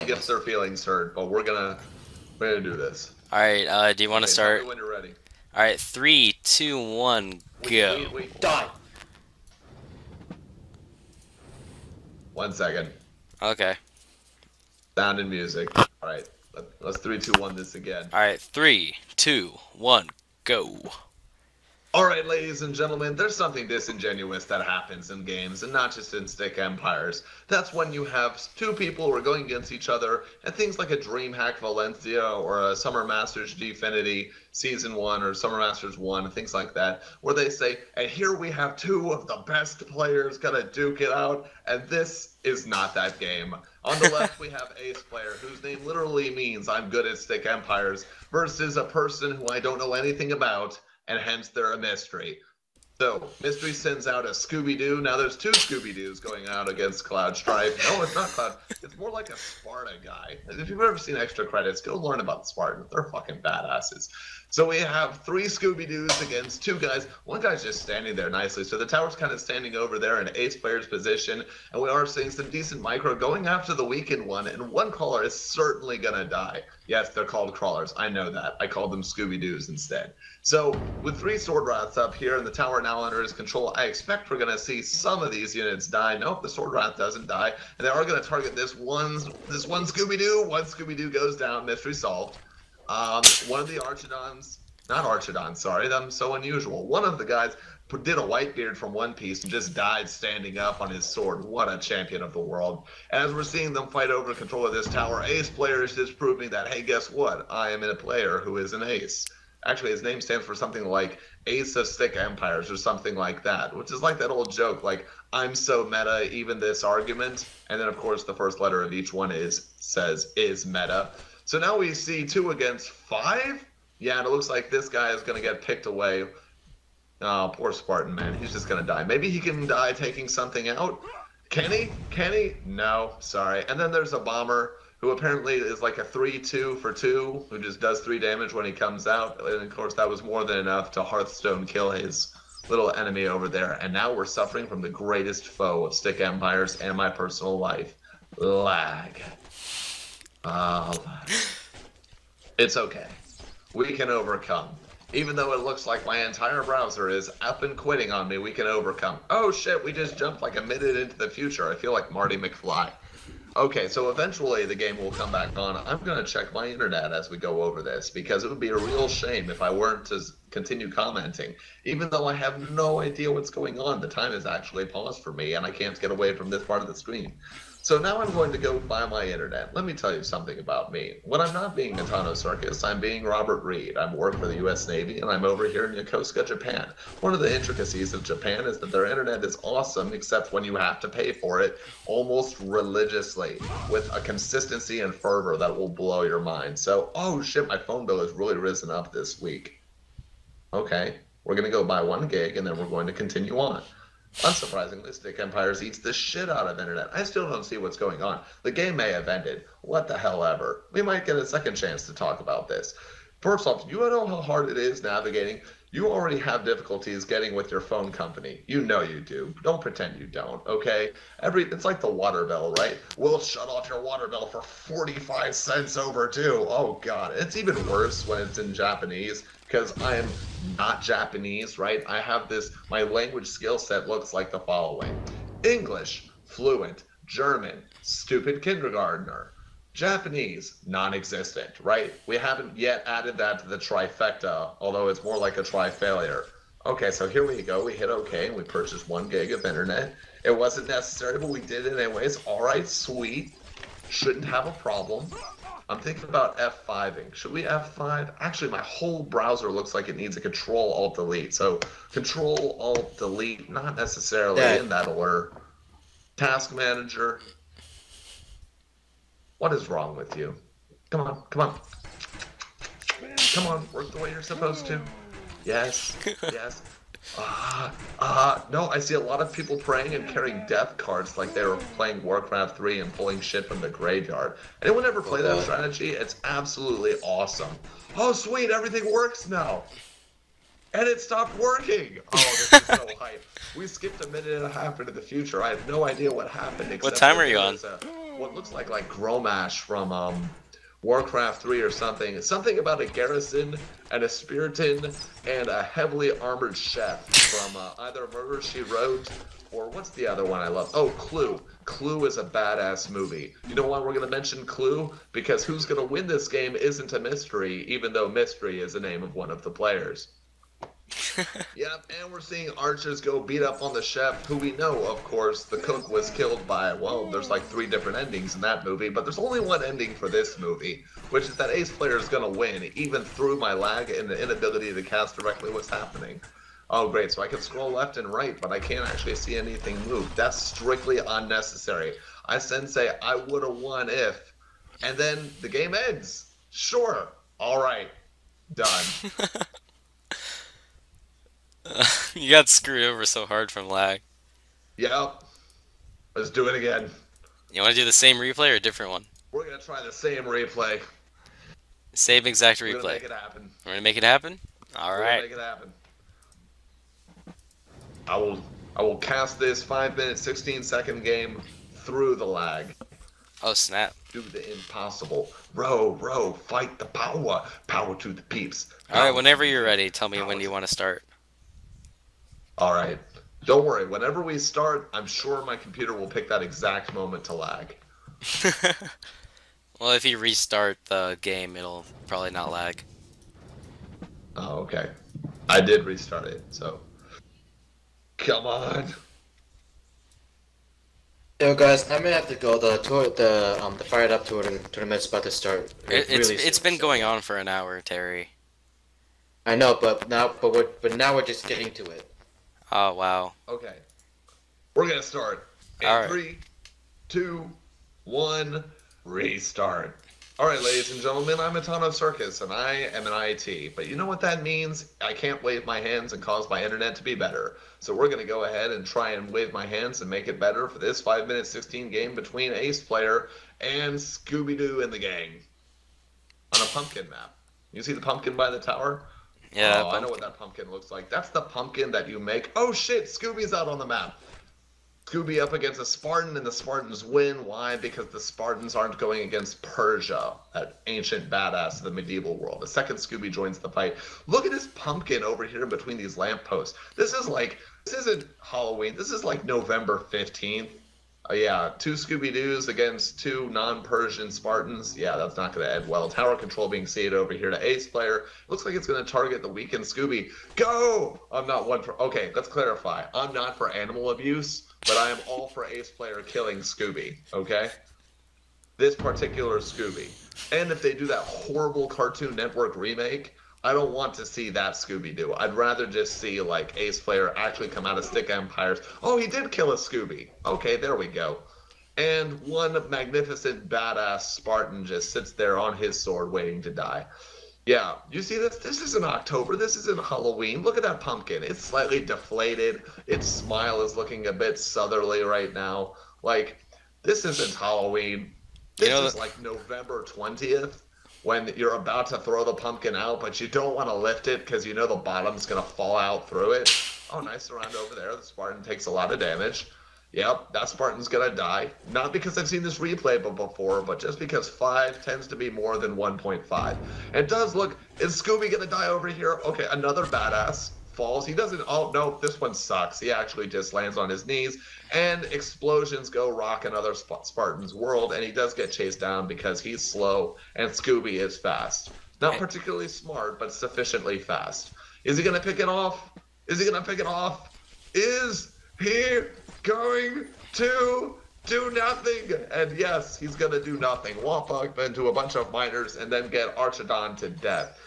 gets their feelings hurt, but we're gonna do this. All right. Do you want to Okay, tell me start? when you're ready. All right. Three, two, one, go. Die. 1 second. Okay. Sound and music. All right. Let's 3, 2, 1 this again. All right. Three, two, one, go. All right, ladies and gentlemen, there's something disingenuous that happens in games, and not just in Stick Empires. That's when you have two people who are going against each other, and things like a DreamHack Valencia or a Summer Masters Gfinity Season 1 or Summer Masters 1, things like that, where they say, and here we have two of the best players gonna duke it out, and this is not that game. On the left, we have AsePlayer, whose name literally means I'm good at Stick Empires, versus a person who I don't know anything about, and hence they're a mystery. So, Mystery sends out a Scooby-Doo. Now there's two Scooby-Doos going out against Cloud Strife. No, it's not Cloud. It's more like a Sparta guy. If you've ever seen Extra Credits, go learn about the Spartans. They're fucking badasses. So we have three Scooby-Doos against two guys. One guy's just standing there nicely. So the tower's kind of standing over there in AsePlayer's position. And we are seeing some decent micro going after the weakened one. And one crawler is certainly going to die. Yes, they're called crawlers. I know that. I called them Scooby-Doos instead. So with three sword rats up here and the tower now under his control, I expect we're going to see some of these units die. Nope, the sword rat doesn't die. And they are going to target this one Scooby-Doo. One Scooby-Doo goes down. Mystery solved. One of the Archidons, not Archidons, sorry, I'm so unusual. One of the guys did a Whitebeard from One Piece and just died standing up on his sword. What a champion of the world. As we're seeing them fight over control of this tower, AsePlayer is just proving that, hey, guess what? I am a player who is an ace. Actually, his name stands for something like Ace of Stick Empires or something like that, which is like that old joke, like, I'm so meta, even this argument. And then, of course, the first letter of each one says meta. So now we see 2 against 5? Yeah, and it looks like this guy is going to get picked away. Oh, poor Spartan, man. He's just going to die. Maybe he can die taking something out? Can he? Can he? No, sorry. And then there's a bomber who apparently is like a 3-2 for 2, who just does 3 damage when he comes out. And, of course, that was more than enough to Hearthstone kill his little enemy over there. And now we're suffering from the greatest foe of Stick Empires and my personal life. Lag. It's okay. We can overcome. Even though it looks like my entire browser is up and quitting on me, we can overcome. Oh shit, we just jumped like a minute into the future. I feel like Marty McFly. Okay, so eventually the game will come back on. I'm going to check my internet as we go over this, because it would be a real shame if I weren't to continue commenting. Even though I have no idea what's going on, the time is actually paused for me, and I can't get away from this part of the screen. So now I'm going to go buy my internet. Let me tell you something about me. When I'm not being Natano Circus, I'm being Robert Reed. I work for the U.S. Navy, and I'm over here in Yokosuka, Japan. One of the intricacies of Japan is that their internet is awesome, except when you have to pay for it almost religiously, with a consistency and fervor that will blow your mind. So, oh shit, my phone bill has really risen up this week. Okay, we're going to go buy 1 gig, and then we're going to continue on. Unsurprisingly, Stick Empires eats the shit out of internet. I still don't see what's going on. The game may have ended. What the hell ever. We might get a second chance to talk about this. First off, you know how hard it is navigating? You already have difficulties getting with your phone company. You know you do. Don't pretend you don't, okay? It's like the water bill, right? We'll shut off your water bill for 45 cents over too. Oh god, it's even worse when it's in Japanese, because I am not Japanese, right? I have my language skill set looks like the following. English, fluent. German, stupid kindergartner. Japanese, non-existent, right? We haven't yet added that to the trifecta, although it's more like a tri-failure. Okay, so here we go. We hit OK, and we purchased 1 gig of internet. It wasn't necessary, but we did it anyways. All right, sweet. Shouldn't have a problem. I'm thinking about F5ing. Should we F5? Actually, my whole browser looks like it needs a Control-Alt-Delete. So Control-Alt-Delete, not necessarily in that order. Task Manager. What is wrong with you? Come on, come on. Come on, work the way you're supposed to. Yes, yes. No, I see a lot of people praying and carrying death cards like they were playing Warcraft 3 and pulling shit from the graveyard. Anyone ever play that strategy? It's absolutely awesome. Oh, sweet, everything works now. and it stopped working. Oh, this is so hype. We skipped a minute and a half into the future. I have no idea what happened What except time that are you there on? is a what looks like Gromash from Warcraft 3 or something. It's something about a garrison and a Spiriton and a heavily armored chef from either Murder She Wrote or what's the other one I love? Oh, Clue. Clue is a badass movie. You know why we're going to mention Clue? Because who's going to win this game isn't a mystery, even though mystery is the name of one of the players. Yep, and we're seeing archers go beat up on the chef, who we know, of course, the cook was killed by. Well, there's like 3 different endings in that movie, but there's only one ending for this movie, which is that AsePlayer is going to win, even through my lag and the inability to cast directly what's happening. Oh, great, so I can scroll left and right, but I can't actually see anything move. That's strictly unnecessary. I sensei, I would have won if, and then the game ends. Sure, all right, done. You got screwed over so hard from lag. Yep, let's do it again. You want to do the same replay or a different one? We're gonna try the same replay. Same exact We're gonna replay. make it happen. We're gonna make it happen? We're gonna Alright. make it happen. I will cast this 5 minute 16-second game through the lag. Oh, snap. Do the impossible. Row, fight the power. Power to the peeps. Alright, whenever you're ready, tell me Power when you want to start. Alright. Don't worry, whenever we start, I'm sure my computer will pick that exact moment to lag. Well, if you restart the game, it'll probably not lag. Oh, okay. I did restart it, so. Come on. Yo guys, I may have to go. The fired up tournament's about to start. It's Soon, been so- going on for an hour, Terry. I know, but now we're just getting to it. Oh, wow. Okay. We're gonna start. In All right. 3, 2, 1, restart. Alright, ladies and gentlemen, I'm Atano Circus, and I am an IT. But you know what that means? I can't wave my hands and cause my internet to be better. So we're gonna go ahead and try and wave my hands and make it better for this 5 minute 16 game between AsePlayer and Scooby-Doo and the gang. On a pumpkin map. You see the pumpkin by the tower? Yeah, Oh, I know what that pumpkin looks like. That's the pumpkin that you make. Oh shit, Scooby's out on the map. Scooby up against a Spartan, and the Spartans win. Why? Because the Spartans aren't going against Persia, that ancient badass of the medieval world. The second Scooby joins the fight. Look at this pumpkin over here in between these lampposts. This isn't Halloween. This is like November 15th. Yeah, 2 Scooby-Doos against 2 non-Persian Spartans. Yeah, that's not going to end well. Tower control being ceded over here to AsePlayer. Looks like it's going to target the weakened Scooby. Go! I'm not one for... Okay, let's clarify. I'm not for animal abuse, but I am all for AsePlayer killing Scooby, okay? This particular Scooby. And if they do that horrible Cartoon Network remake, I don't want to see that Scooby-Doo. I'd rather just see, like, AsePlayer actually come out of Stick Empires. Oh, he did kill a Scooby. Okay, there we go. And one magnificent, badass Spartan just sits there on his sword waiting to die. Yeah, you see this? This isn't October. This isn't Halloween. Look at that pumpkin. It's slightly deflated. Its smile is looking a bit southerly right now. Like, this isn't Halloween. This is like November 20th. When you're about to throw the pumpkin out, but you don't want to lift it because you know the bottom's going to fall out through it. Oh, nice round over there. The Spartan takes a lot of damage. Yep, that Spartan's going to die. Not because I've seen this replay before, but just because 5 tends to be more than 1.5. It does look... Is Scooby going to die over here? Okay, another badass falls. He doesn't... Oh, no, this one sucks. He actually just lands on his knees. And explosions go rock another Spartan's world, and he does get chased down because he's slow and Scooby is fast. Not particularly smart, but sufficiently fast. Is he going to pick it off? Is he going to pick it off? Is he going to do nothing? And yes, he's going to do nothing. Womp up into a bunch of miners and then get Archidon to death.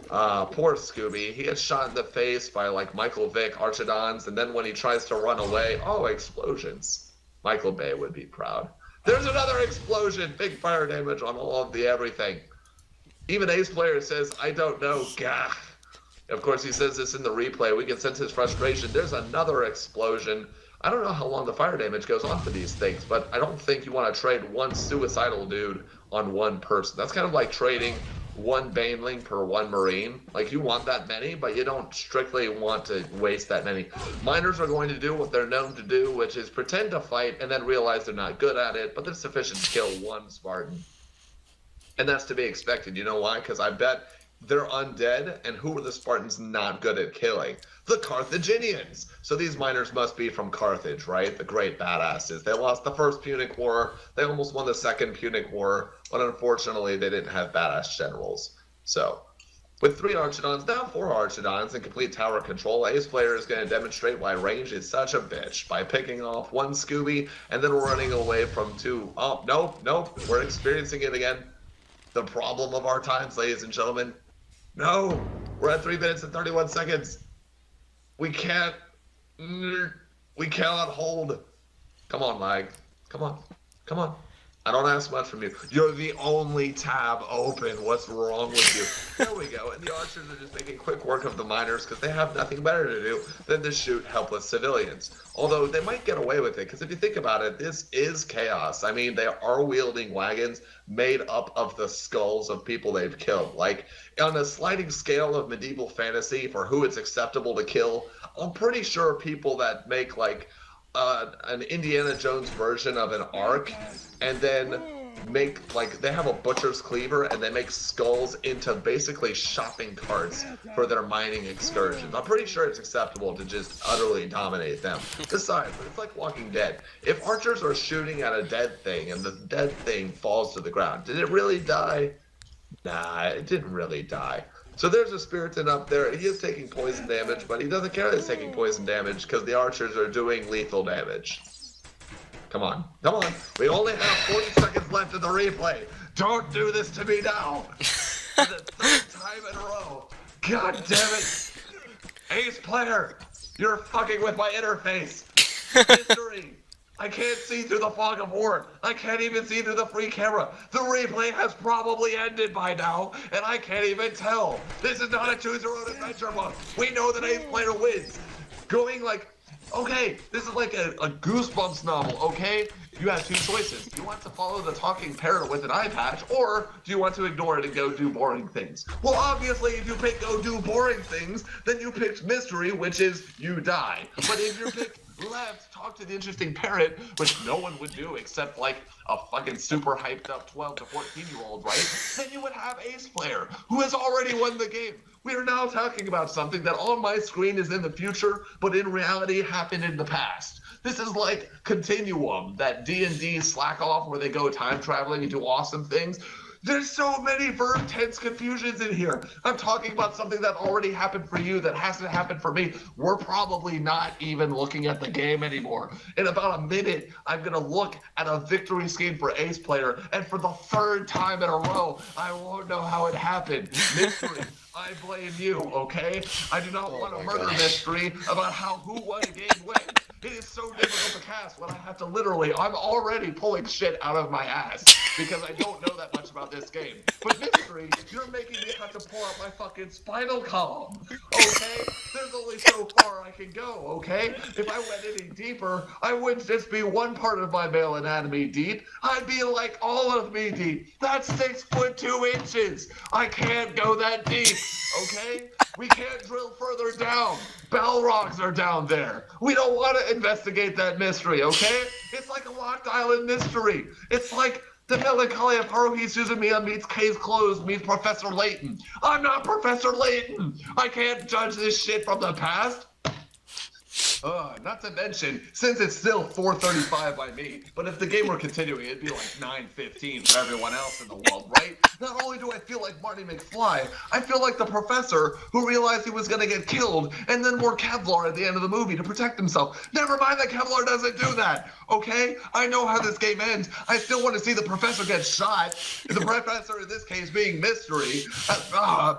Poor Scooby. He gets shot in the face by, like, Michael Vick Archidons, and then when he tries to run away, oh, explosions. Michael Bay would be proud. There's another explosion! Big fire damage on all of the everything. Even AsePlayer says, I don't know, gah. Of course, he says this in the replay. We can sense his frustration. There's another explosion. I don't know how long the fire damage goes on for these things, but I don't think you want to trade one suicidal dude on one person. That's kind of like trading one Baneling per one Marine. Like, you want that many, but you don't strictly want to waste that many. Miners are going to do what they're known to do, which is pretend to fight and then realize they're not good at it, but they're sufficient to kill one Spartan. And that's to be expected. You know why? Because I bet they're undead, and who are the Spartans not good at killing? The Carthaginians! So these miners must be from Carthage, right? The great badasses. They lost the first Punic War, they almost won the second Punic War, but unfortunately they didn't have badass generals. So, with 3 Archidons, now 4 Archidons in complete tower control, AsePlayer is going to demonstrate why range is such a bitch by picking off 1 Scooby and then running away from 2. Oh, nope, we're experiencing it again. The problem of our times, ladies and gentlemen. No, we're at 3 minutes and 31 seconds. We cannot hold. Come on, lag. Come on. I don't ask much from you. You're the only tab open. What's wrong with you? There we go. And the archers are just making quick work of the miners because they have nothing better to do than to shoot helpless civilians. Although they might get away with it because if you think about it, this is chaos. I mean, they are wielding wagons made up of the skulls of people they've killed. Like, on a sliding scale of medieval fantasy for who it's acceptable to kill, I'm pretty sure people that make, like, an Indiana Jones version of an arc and then make, like, they have a butcher's cleaver and they make skulls into basically shopping carts for their mining excursions. I'm pretty sure it's acceptable to just utterly dominate them. Besides, it's like Walking Dead. If archers are shooting at a dead thing and the dead thing falls to the ground, did it really die? Nah, it didn't really die. So there's a Spiriton up there. He is taking poison damage, but he doesn't care that he's taking poison damage because the archers are doing lethal damage. Come on. We only have 40 seconds left in the replay. Don't do this to me now. For the 3rd time in a row. God damn it. AsePlayer, you're fucking with my interface. Mystery. I can't see through the fog of war. I can't even see through the free camera. The replay has probably ended by now, and I can't even tell. This is not a choose your own adventure book. We know that AsePlayer wins. Going like, okay, this is like a Goosebumps novel, okay? You have 2 choices. Do you want to follow the talking parrot with an eye patch, or do you want to ignore it and go do boring things? Well, obviously, if you pick go do boring things, then you picked mystery, which is you die. But if you pick left, talk to the interesting parrot, which no one would do except like a fucking super hyped up 12 to 14-year-old, right? Then you would have AsePlayer, who has already won the game. We are now talking about something that on my screen is in the future, but in reality happened in the past. This is like Continuum, that D&D slack off where they go time traveling and do awesome things. There's so many verb tense confusions in here. I'm talking about something that already happened for you that hasn't happened for me. We're probably not even looking at the game anymore. In about a minute, I'm going to look at a victory scheme for AsePlayer, and for the 3rd time in a row, I won't know how it happened. Mystery. I blame you, okay? I do not want a murder mystery about who won a game when. It is so difficult to cast when I have to literally, I'm already pulling shit out of my ass because I don't know that much about this game. But mystery, you're making me have to pull out my fucking spinal column, okay? There's only so far I can go, okay? If I went any deeper, I wouldn't just be one part of my male anatomy deep. I'd be like all of me deep. That's 6 foot 2 inches. I can't go that deep, okay? We can't drill further down. Balrogs are down there. We don't want to investigate that mystery, okay? It's like a Locked Island mystery. It's like the melancholy of Haruhi Suzumiya meets Case Closed meets Professor Layton. I'm not Professor Layton. I can't judge this shit from the past. Not to mention, since it's still 4:35 by me, but if the game were continuing, it'd be like 9:15 for everyone else in the world, right? Not only do I feel like Marty McFly, I feel like the professor who realized he was going to get killed and then wore Kevlar at the end of the movie to protect himself. Never mind that Kevlar doesn't do that, okay? I know how this game ends. I still want to see the professor get shot. The professor in this case being Mystery.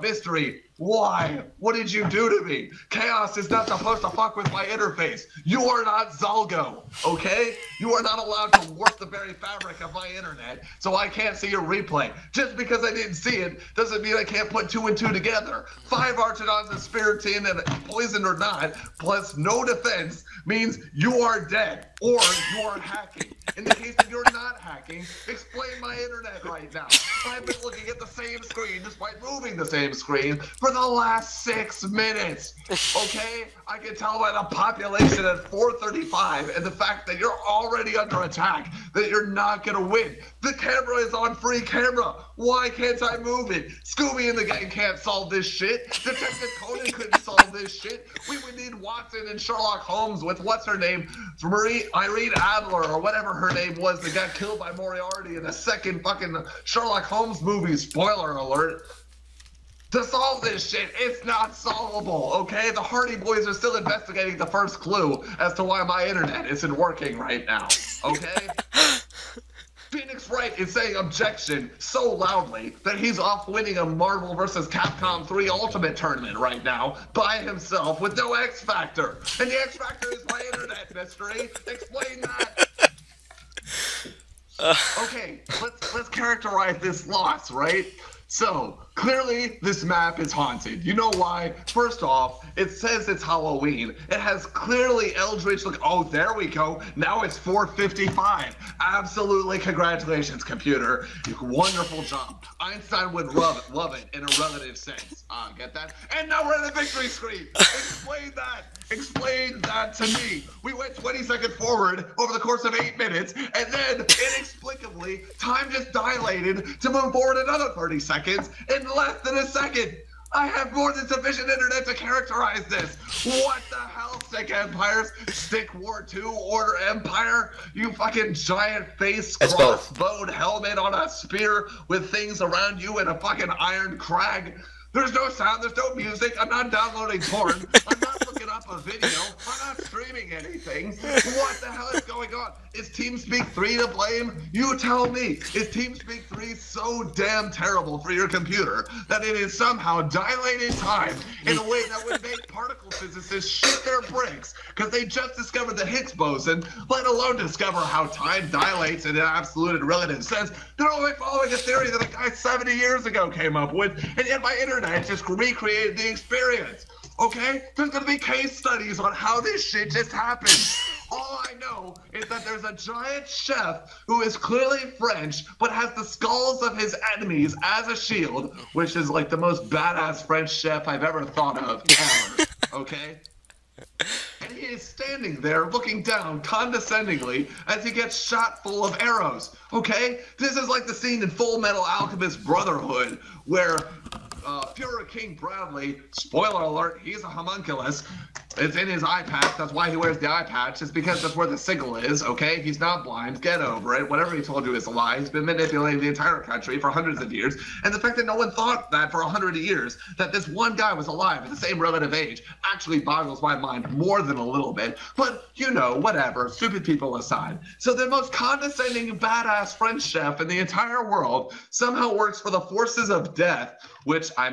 Mystery. Why? What did you do to me? Chaos is not supposed to fuck with my interface. You are not Zalgo, okay? You are not allowed to warp the very fabric of my internet, so I can't see your replay. Just because I didn't see it doesn't mean I can't put 2 and 2 together. 5 Archidons and Spiriton and poisoned or not, plus no defense, means you are dead. or you're hacking. In the case that you're not hacking, explain my internet right now. I've been looking at the same screen despite moving the same screen for the last 6 minutes. Okay? I can tell by the population at 435 and the fact that you're already under attack that you're not gonna win. The camera is on free camera. Why can't I move it? Scooby and the gang can't solve this shit. Detective Conan couldn't solve this shit. We would need Watson and Sherlock Holmes with what's her name? Irene Adler or whatever her name was that got killed by Moriarty in the second fucking Sherlock Holmes movie, spoiler alert. To solve this shit, it's not solvable, okay? The Hardy Boys are still investigating the first clue as to why my internet isn't working right now, okay? Phoenix Wright is saying objection so loudly that he's off winning a Marvel vs. Capcom 3 Ultimate tournament right now by himself with no X Factor. And the X Factor is my internet mystery. Explain that. Okay, let's characterize this loss, right? So, clearly, this map is haunted. You know why? First off, it says it's Halloween. It has clearly Eldritch look. Oh, there we go. Now it's 4:55. Absolutely, congratulations, computer. Wonderful job. Einstein would love it in a relative sense. Get that? And now we're in the victory screen. Explain that. Explain that to me. We went 20 seconds forward over the course of 8 minutes, and then, inexplicably, time just dilated to move forward another 30 seconds in less than a second. I have more than sufficient internet to characterize this. What the hell, Stick Empires? Stick War 2, Order Empire? You fucking giant face crossbowed helmet on a spear with things around you and a fucking iron crag. There's no sound, there's no music, I'm not downloading porn, I'm not looking up a video, I'm not streaming anything. What the hell is going on? Is TeamSpeak 3 to blame? You tell me. Is TeamSpeak 3 so damn terrible for your computer that it is somehow dilating time in a way that would make particle physicists shit their bricks because they just discovered the Higgs boson, let alone discover how time dilates in an absolute and relative sense? They're only following a theory that a guy 70 years ago came up with, and yet my internet just recreated the experience. Okay? There's gonna be case studies on how this shit just happened. All I know is that there's a giant chef who is clearly French, but has the skulls of his enemies as a shield, which is like the most badass French chef I've ever thought of, ever. Okay? And he is standing there looking down condescendingly as he gets shot full of arrows. Okay? This is like the scene in Full Metal Alchemist Brotherhood where Fuhrer King Bradley, spoiler alert, he's a homunculus. It's in his eye patch. That's why he wears the eye patch. It's because that's where the signal is, okay? He's not blind. Get over it. Whatever he told you is a lie. He's been manipulating the entire country for hundreds of years. And the fact that no one thought that for 100 years, that this one guy was alive at the same relative age, actually boggles my mind more than a little bit. But, you know, whatever. Stupid people aside. So the most condescending, badass French chef in the entire world somehow works for the forces of death, which I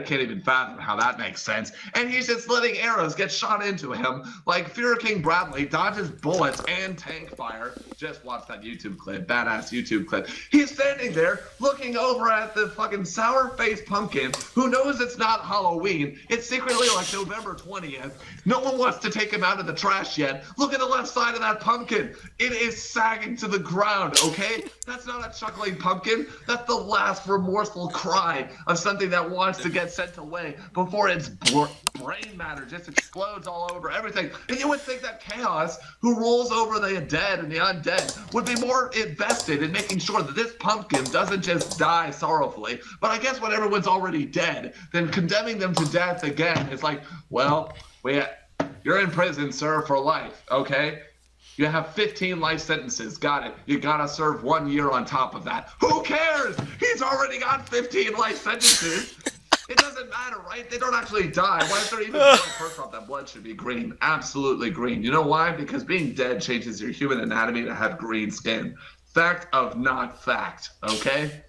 can't even fathom how that makes sense. And he's just letting arrows get shot into him like Fuhrer King Bradley dodges bullets and tank fire. Just watch that YouTube clip, badass YouTube clip. He's standing there looking over at the fucking sour-faced pumpkin who knows it's not Halloween. It's secretly like November 20th. No one wants to take him out of the trash yet. Look at the left side of that pumpkin. It is sagging to the ground, okay? That's not a chuckling pumpkin. That's the last remorseful cry of something that wants to get sent away before its brain matter just explodes all over everything. And you would think that Chaos, who rules over the dead and the undead, would be more invested in making sure that this pumpkin doesn't just die sorrowfully. But I guess when everyone's already dead, then condemning them to death again is like, well, you're in prison, sir, for life, okay? You have 15 life sentences. Got it. You gotta serve 1 year on top of that. Who cares? He's already got 15 life sentences. It doesn't matter, right? They don't actually die. Why is there even blood? First off, that blood should be green. Absolutely green. You know why? Because being dead changes your human anatomy to have green skin. Fact of not fact, okay?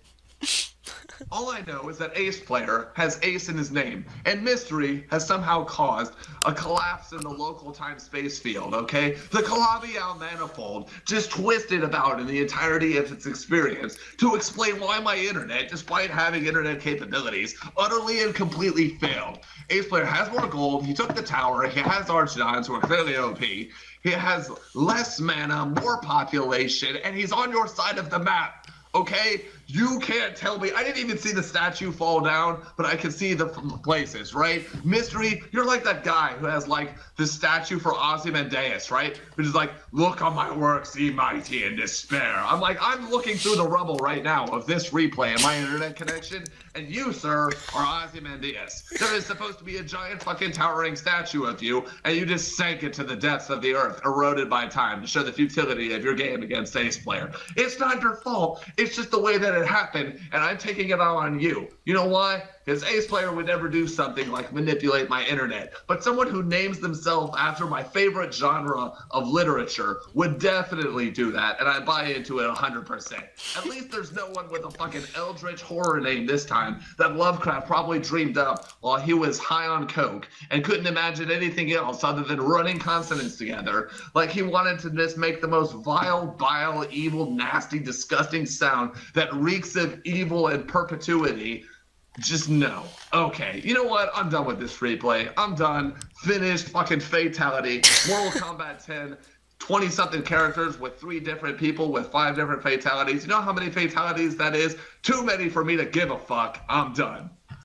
All I know is that AsePlayer has Ace in his name, and Mystery has somehow caused a collapse in the local time-space field, okay? The Calabi-Yau manifold just twisted about in the entirety of its experience to explain why my internet, despite having internet capabilities, utterly and completely failed. AsePlayer has more gold, he took the tower, he has Archidons who are clearly OP, he has less mana, more population, and he's on your side of the map. Okay, you can't tell me. I didn't even see the statue fall down, but I can see the places, right? Mystery, you're like that guy who has like the statue for Ozymandias, right? Which is like, look on my work, see mighty in despair. I'm like, I'm looking through the rubble right now of this replay in my internet connection, and you, sir, are Ozymandias. There is supposed to be a giant fucking towering statue of you, and you just sank it to the depths of the earth, eroded by time, to show the futility of your game against AsePlayer. It's not your fault. It's just the way that it happened, and I'm taking it all on you. You know why? Because AsePlayer would never do something like manipulate my internet. But someone who names themselves after my favorite genre of literature would definitely do that, and I buy into it 100%. At least there's no one with a fucking eldritch horror name this time that Lovecraft probably dreamed up while he was high on coke and couldn't imagine anything else other than running consonants together. Like he wanted to just make the most vile, bile, evil, nasty, disgusting sound that reeks of evil and perpetuity. Just no. Okay, you know what? I'm done with this replay. I'm done. Finished. Fucking fatality. Mortal Kombat 10. 20-something characters with 3 different people with 5 different fatalities. You know how many fatalities that is? Too many for me to give a fuck. I'm done.